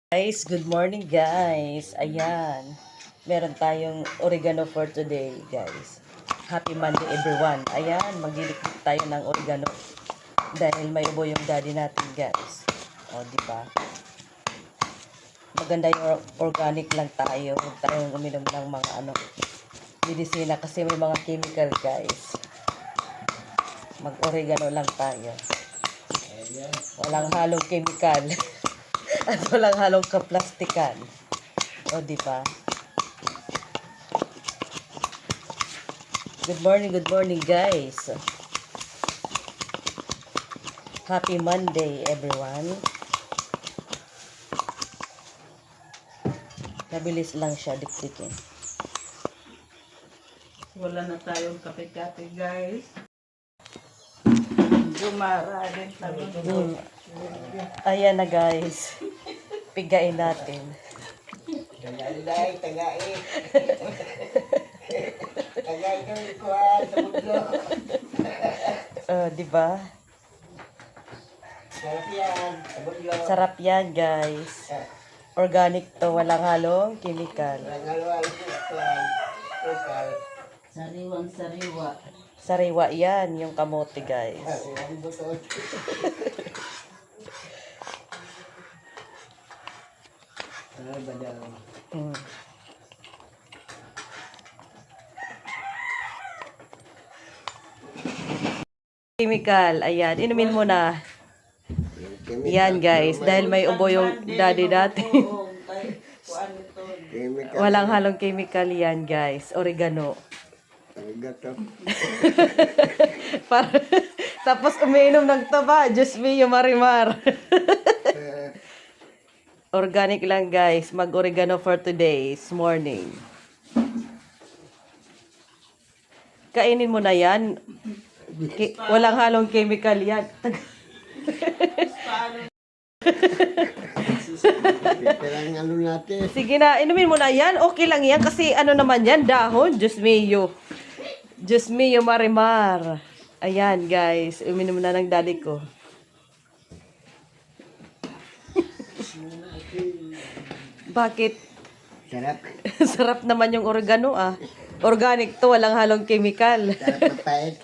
Guys, good morning guys. Ayan. Meron tayong oregano for today, guys. Happy Monday everyone. Ayan, maglilikit tayo ng oregano dahil may ubo yung daddy natin, guys. O, di ba? Maganda yung organic lang tayo. Huwag tayong uminom ng mga medisina kasi may mga chemical, guys. Mag-oregano lang tayo. Walang halong chemical. At walang halong kaplastikan. O, di ba? Good morning, guys. Happy Monday, everyone. Nabilis lang siya, dikdikin. Wala na tayong kape-kape, guys. Gumara din tayo. Ayan na, guys. Pigain natin. Tagay. Tagay kang ikuan, tabuglo. Di ba? Sarap yan, tabuglo. Sarap yan, guys. Organic to, walang halong chemical. Nangalwal ko ikuan. Lokal. Sariwang-sariwa. Sariwa yan, yung kamote, guys. Ang butot. Ano ba daw? Mm. Chemical, ayan. Inumin mo na. Yan, guys. Dahil may ubo yung daddy natin. Oo, kay kuan ito. Walang halong chemical yan, guys. Oregano. Gato. Tapos umiinom ng taba. Diyos me, yung marimar. Organic lang, guys. Mag-oregano for today's morning. Kainin mo na yan. Walang halong chemical yan. Kailangan ano natin. Sige na, inumin mo na yan. Okay lang yan kasi ano naman yan, dahon. Diyos mio. Diyos mio, marimar. Ayan, guys. Uminom na ng daddy ko. Bakit? Sarap. Sarap naman yung oregano, ah. Organic to, walang halong chemical. Sarap mapait.